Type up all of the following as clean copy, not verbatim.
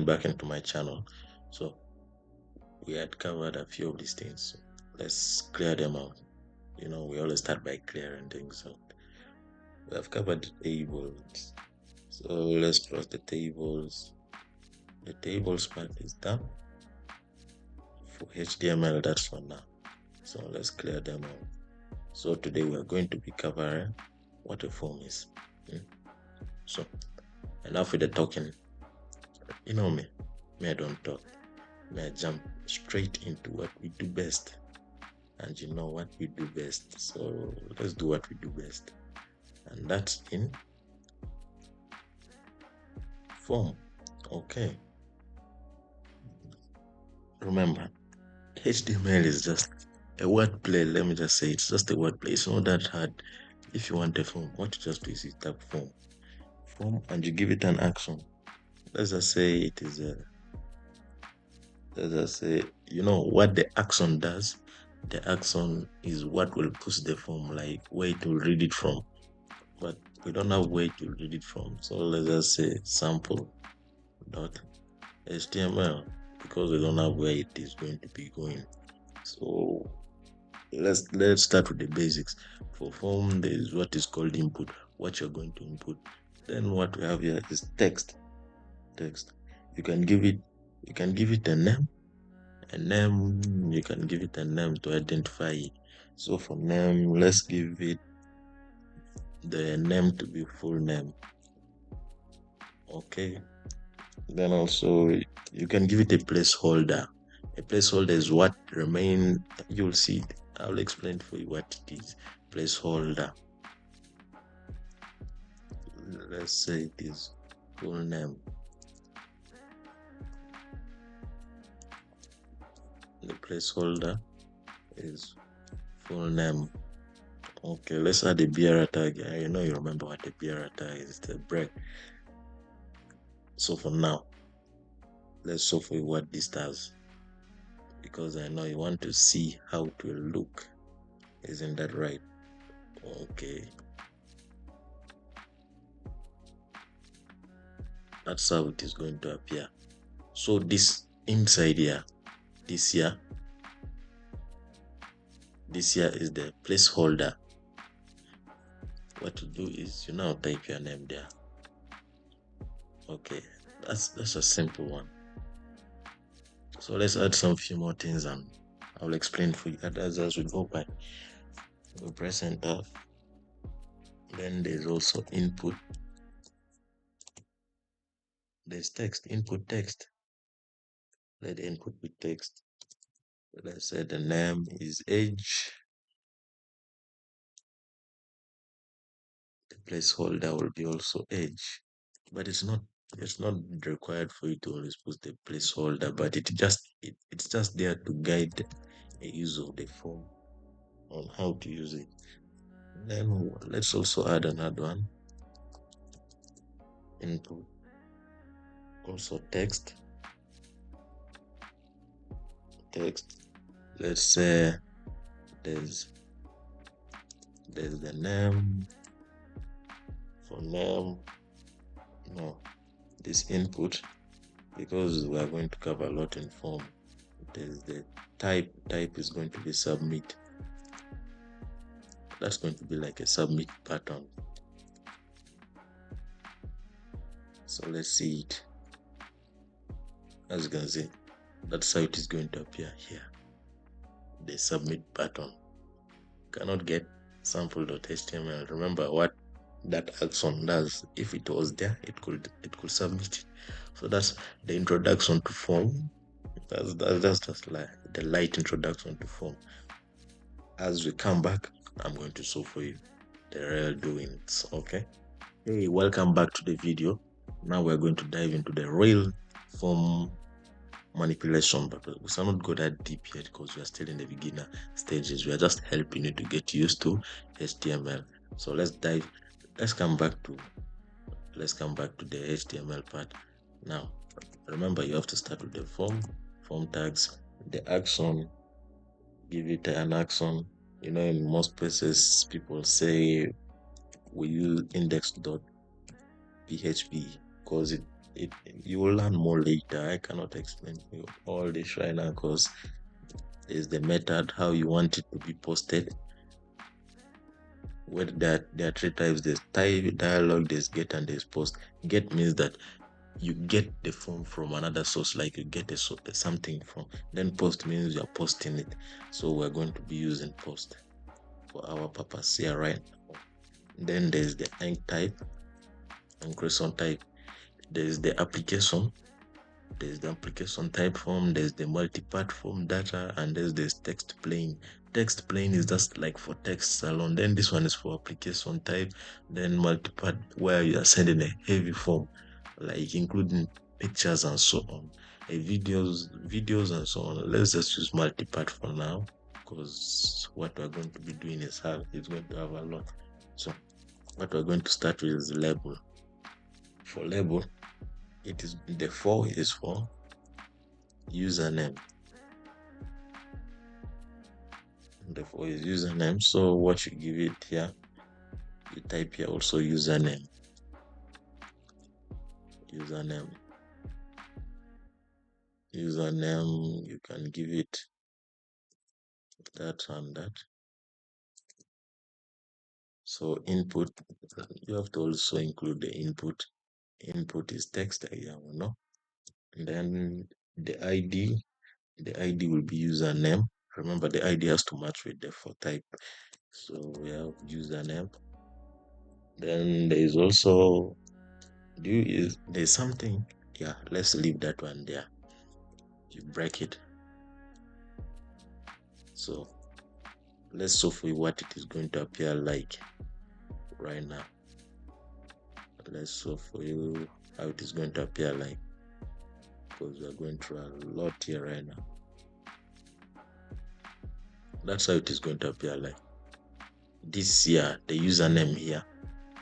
back into my channel. So we had covered a few of these things. So let's clear them out. We always start by clearing things out. We have covered the tables. So let's cross the tables. The tables part is done. For HTML, that's for now. So let's clear them out. So today we are going to be covering what a form is. So enough with the talking. You know me I don't talk. I jump straight into what we do best. And you know what we do best. So let's do what we do best. And that's in form. Okay. Remember, HTML is just a wordplay. Let me just say it's just a wordplay. It's not that hard. If you want a form, what you just do is you type form, and you give it an action. Let's just say it is let's just say, what the action does. The action is what will push the form, like where it will read it from. But we don't have where to read it from. So let's just say sample.html, because we don't have where it is going to be going. So let's start with the basics. For form, there is what is called input, what you're going to input. Then what we have here is text. You can give it a name. You can give it a name to identify it. So for name, let's give it the name to be full name. Okay. Then also you can give it a placeholder. A placeholder is what remain. You'll see it. I'll explain for you what it is. Placeholder. Let's say it is full name. The placeholder is full name. Okay, let's add a BR tag. You remember what the BR tag is, the break. So for now, let's show for you what this does, because I know you want to see how it will look. Isn't that right? Okay. That's how it is going to appear. So this inside here, this here is the placeholder. What you do is you now type your name there. Okay, that's a simple one. So let's add some few more things, and I'll explain for you as we go by. We press enter. Then there's also input. There's text, input text. Let the input be text. Let's say the name is age. The placeholder will be also age, but it's not required for you to always put the placeholder, but it's just there to guide the use of the form on how to use it. Then let's also add another one, input, also text. Let's say there's the name. For name, this input, because we are going to cover a lot in form. There's the type is going to be submit. That's going to be like a submit pattern. So let's see it. As you can see, that's how it is going to appear here. The submit button. Cannot get sample.html. Remember what that action does. If it was there, it could submit it. So that's the introduction to form. That's just like the light introduction to form. As we come back, I'm going to show for you the real doings. Okay. Hey, welcome back to the video. Now we're going to dive into the real form manipulation, but we're not go that deep yet because we are still in the beginner stages. We are just helping you to get used to HTML. So let's come back to the HTML part. Now remember, you have to start with the form tags, the action, give it an action. In most places people say we use index.php because you will learn more later. I cannot explain to you all this right now because there's the method how you want it to be posted. Where there are three types: there's type, dialog, there's get, and there's post. Get means that you get the form from another source, like you get something from. Then post means you're posting it. So we're going to be using post for our purpose here, right? Then there's the ink type and creation type. There's the application. There's the application type form. There's the multi-part form data, and there's this text plain. Text plain is just like for text alone. Then this one is for application type. Then multi-part where you are sending a heavy form, like including pictures and so on, videos and so on. Let's just use multi-part for now because what we're going to be doing is going to have a lot. So what we're going to start with is label. For label, it is the 4 is for username. The 4 is username. So what you give it here, you type here also username. Username. You can give it that and that. So input, you have to also include the input. Input is text, no? And then the ID will be username. Remember, the ID has to match with the 4 type. So we have username. Then there is also there's something. Yeah, let's leave that one there. You break it. So let's show for you what it is going to appear like right now. Let's show for you how it is going to appear like, because we are going through a lot here right now. That's how it is going to appear like. This here, the username here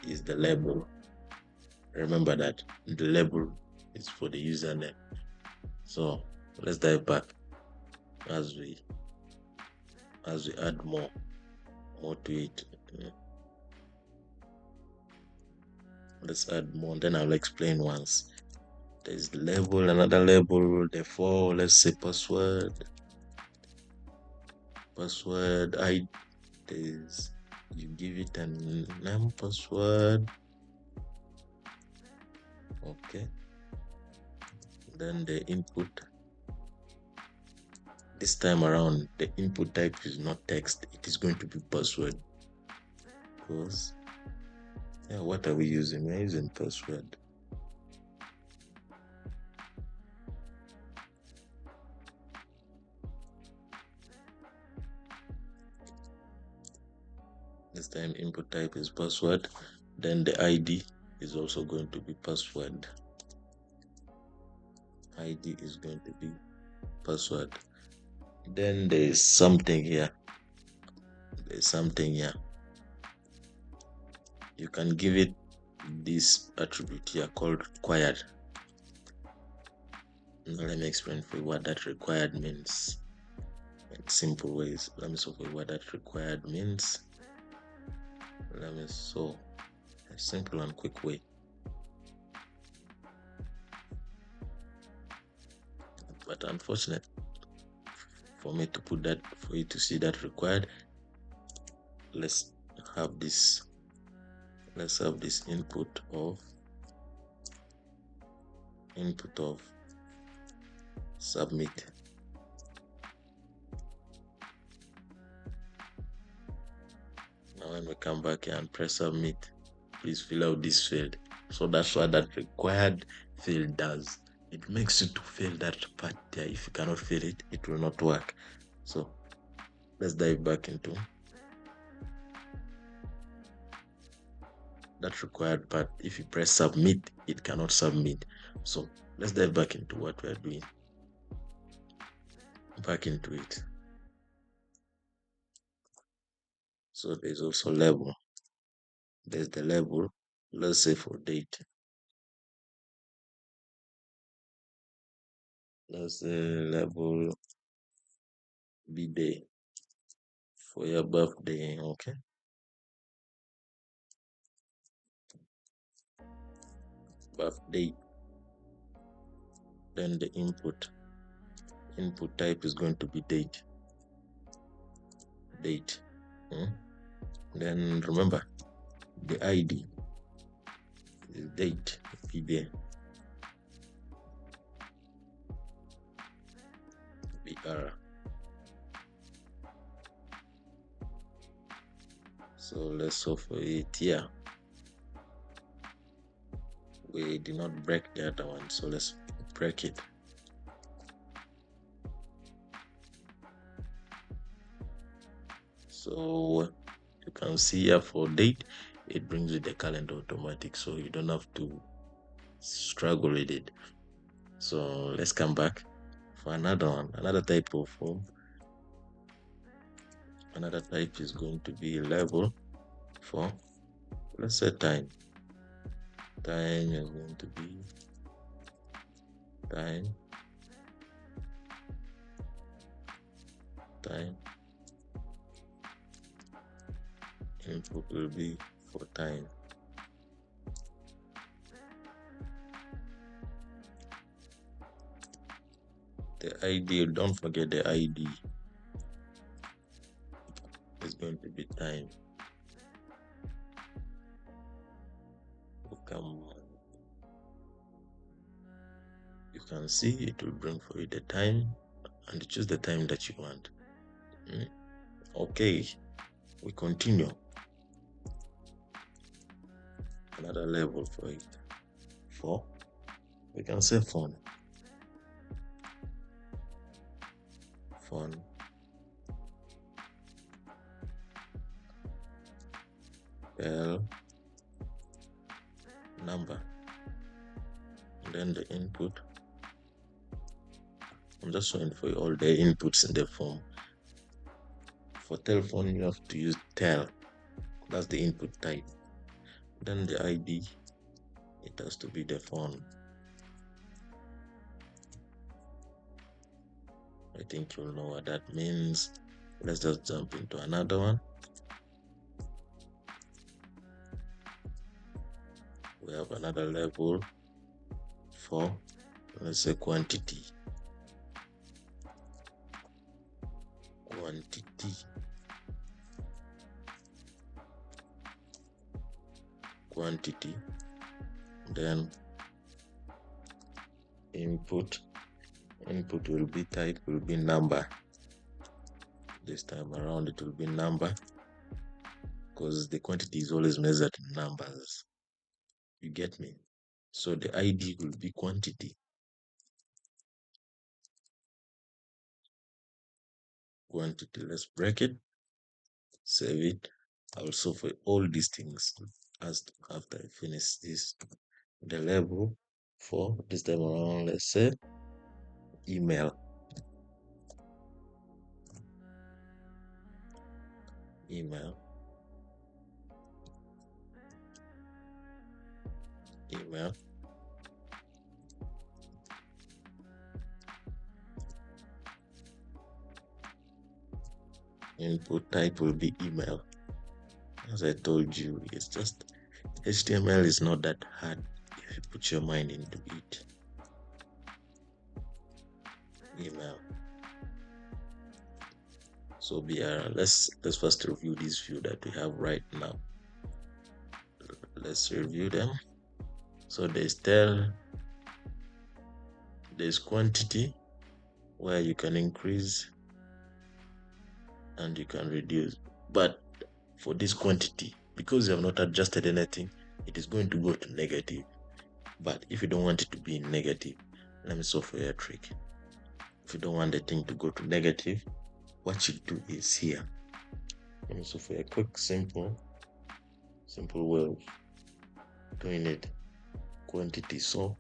is the label. Remember that the label is for the username. So let's dive back as we add more to it. Let's add more, then I'll explain once. There's the label, another label, the 4, let's say password I there's, you give it a name, password, okay. Then the input, this time around the input type is not text, it is going to be password, because what are we using? We're using password. This time input type is password. Then the ID is also going to be password. ID is going to be password. Then there's something here. You can give it this attribute here called required. Now let me explain for you what that required means in simple ways. Let me show for you what that required means. Let me show a simple and quick way. But unfortunate for me to put that, for you to see that required, let's have this input of submit. Now when we come back here and press submit, please fill out this field. So that's what that required field does. It makes you to fill that part there. If you cannot fill it, it will not work. So let's dive back into that required part. If you press submit, it cannot submit. So let's dive back into what we're doing. Back into it. So there's also label. There's the label. Let's say for date. Let's say label be day for your birthday, okay? Birthday. Then the input type is going to be date. Then remember the ID is date, be there, BR. So let's solve for it here. We did not break the other one, so let's break it. So you can see here for date, it brings you the calendar automatic, so you don't have to struggle with it. So let's come back for another one, another type of form. Another type is going to be level for, let's say, time. Time is going to be time. Input will be for time. The ID, don't forget the ID is going to be time. You can see it will bring for you the time, and you choose the time that you want. Okay, we continue. Another level for it. We can say phone. Number, and then the input. I'm just showing for you all the inputs in the form. For telephone, you have to use tel. That's the input type. Then the ID, it has to be the phone. I think you'll know what that means. Let's just jump into another one. We have another level for, let's say, quantity. Then input will be type, will be number. This time around it will be number, because the quantity is always measured in numbers. You get me? So the ID will be quantity. Let's break it, save it. Also for all these things, as after I finish this, the level for this time around, let's say email. Input type will be email. As I told you, it's just HTML is not that hard if you put your mind into it. Email. So let's first review this view that we have right now. Let's review them. So there's quantity, where you can increase and you can reduce. But for this quantity, because you have not adjusted anything, it is going to go to negative. But if you don't want it to be negative, let me solve for you a trick. If you don't want the thing to go to negative, what you do is here. Let me solve for a quick, simple way of doing it. Quantity. So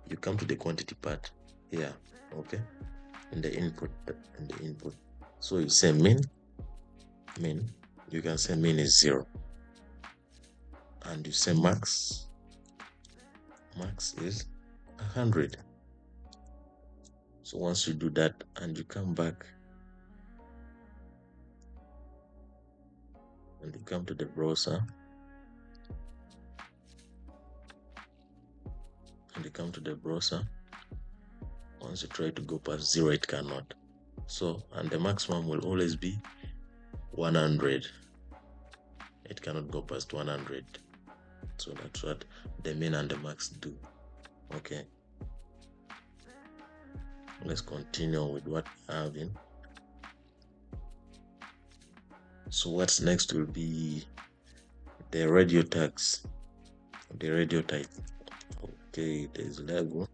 you come to the quantity part here, okay, in the input. So you say min. You can say min is 0, and you say max is 100. So once you do that and you come back and you come to the browser Once you try to go past 0, it cannot. So, and the maximum will always be 100. It cannot go past 100. So that's what the min and the max do. Okay. Let's continue with what we're having. So what's next will be the radio tags, the radio type. Okay, there's level.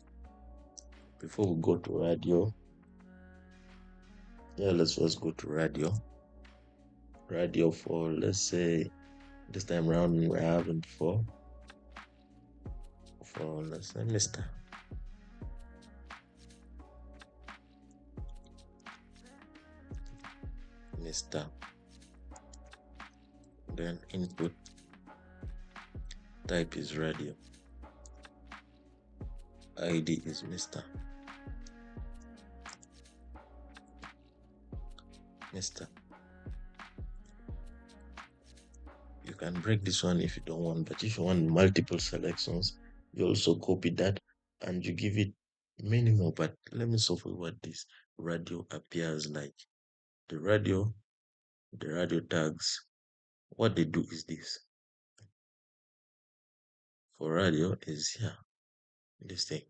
Before we go to radio, let's first go to radio. Radio for, let's say, this time around we're having for let's say Mr. Then input type is radio, ID is Mr. You can break this one if you don't want, but if you want multiple selections, you also copy that and you give it many more. But let me show you what this radio appears like. The radio tags, what they do is this. For radio is here, this thing.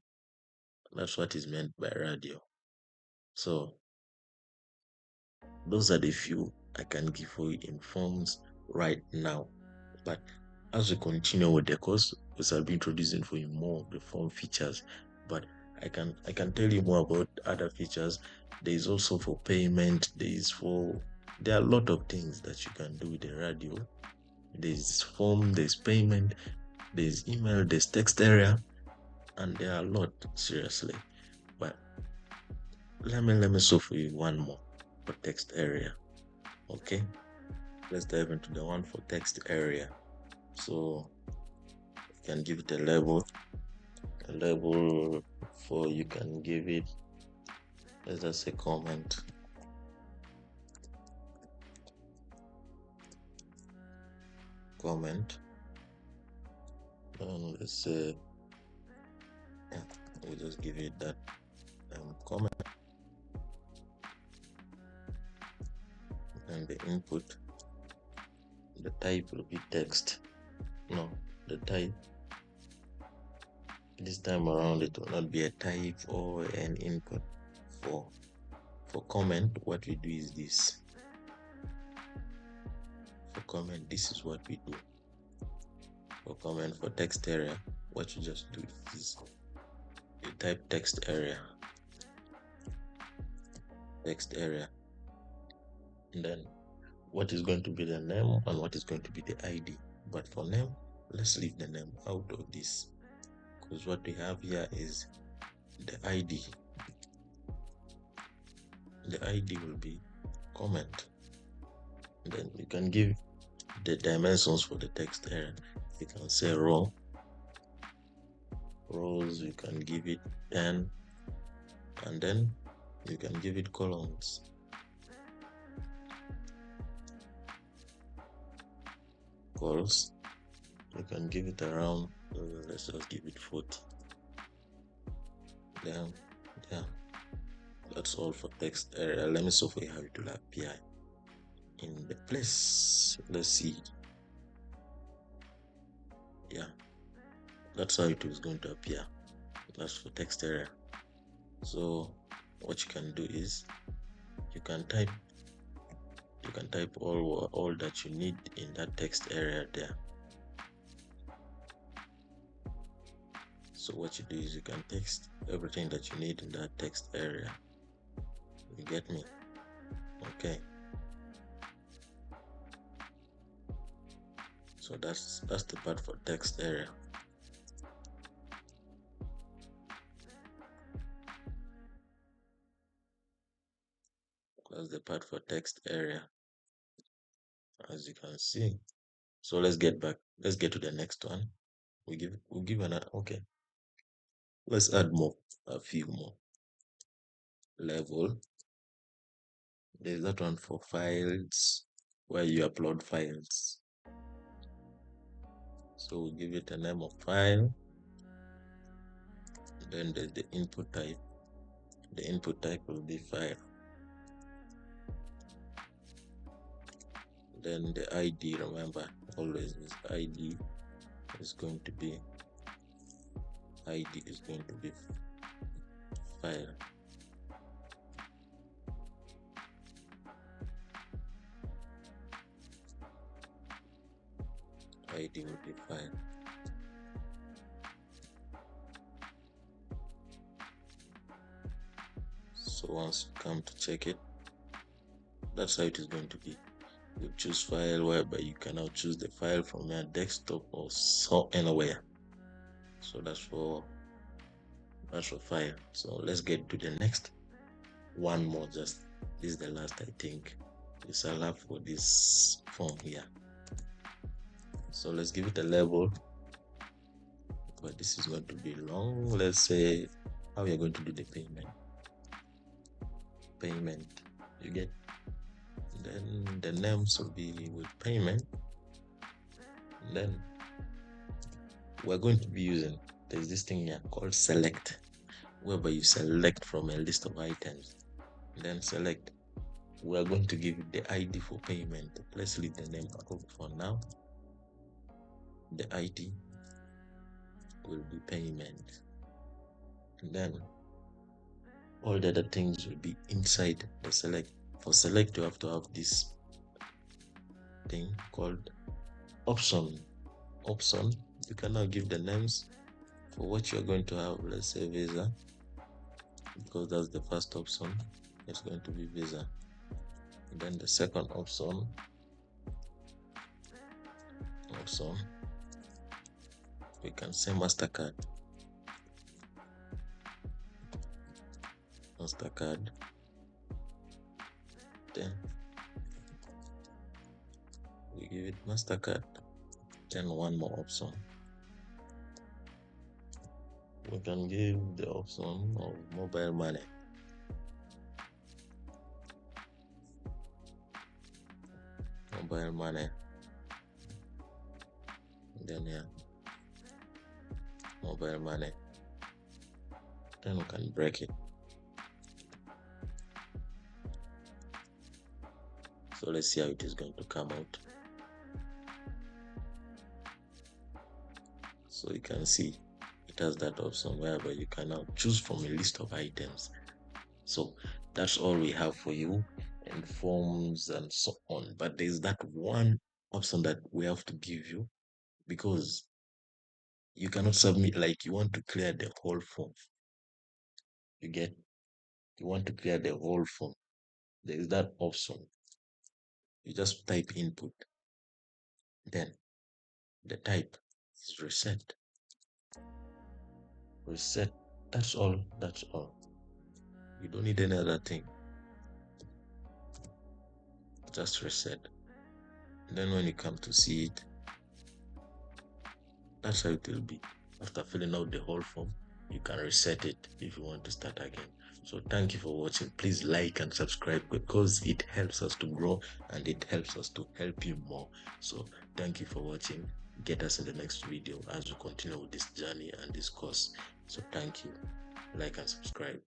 That's what is meant by radio. So those are the few I can give for you in forms right now. But as we continue with the course, we shall be introducing for you more of the form features. But I can tell you more about other features. There is also for payment. There are a lot of things that you can do with the radio. There's form, there's payment, there's email, there's text area, and there are a lot, seriously. But let me show for you one more for text area. Okay, let's dive into the one for text area. So you can give it a level for, you can give it, let's just say comment. And let's say we'll just give it that comment, and the input, the type will be text. No, the type this time around it will not be a type or an input. For comment, what we do is this. For comment, this is what we do. For comment, for text area, what you just do is you type text area, and then what is going to be the name and what is going to be the ID. But for name, let's leave the name out of this, because what we have here is the ID. The ID will be comment. And then you can give the dimensions for the text area. You can say rows, you can give it 10, and then you can give it columns. You can give it around, let's just give it 40. Then that's all for text area. Let me show for you how it will appear in the place. Let's see. That's how it is going to appear. That's for text area. So what you can do is you can type all that you need in that text area there. So what you do is you can text everything that you need in that text area. You get me? Okay. So that's the part for text area. That's the part for text area, as you can see. So let's get to the next one. We'll give another. Okay, let's add a few more. Level, there's that one for files, where you upload files. So we'll give it a name of file. Then there's the input type. The input type will be file. Then the ID, remember, always is ID is going to be file. ID will be file. So once you come to check it, that's how it is going to be. You choose file, whereby you can now choose the file from your desktop or so anywhere. So that's for file. So let's get to the next one more. Just this is the last, I think. We shall have for this form here. So let's give it a label, but this is going to be long. Let's say how we are going to do the payment. You get. Then the names will be with payment. Then we're going to be using, there's this thing here called select, whereby you select from a list of items. Then select, we are going to give it the ID for payment. Let's leave the name out for now. The ID will be payment. And then all the other things will be inside the select. For select, you have to have this thing called option. You can now give the names for what you're going to have. Let's say Visa, because that's the first option. It's going to be Visa. And then the second option, we can say MasterCard. Then we give it MasterCard. Then one more option, we can give the option of mobile money. Then here, mobile money. Then we can break it. So let's see how it is going to come out. So you can see it has that option whereby you can now choose from a list of items. So that's all we have for you, and forms and so on. But there's that one option that we have to give you, because you cannot submit, like you want to clear the whole form. You want to clear the whole form. There is that option. You just type input, then the type is reset. That's all. You don't need any other thing. Just reset. And then when you come to see it, that's how it will be. After filling out the whole form, you can reset it if you want to start again. So thank you for watching. Please like and subscribe, because it helps us to grow and it helps us to help you more. So thank you for watching. Get us in the next video as we continue with this journey and this course. So thank you. Like and subscribe.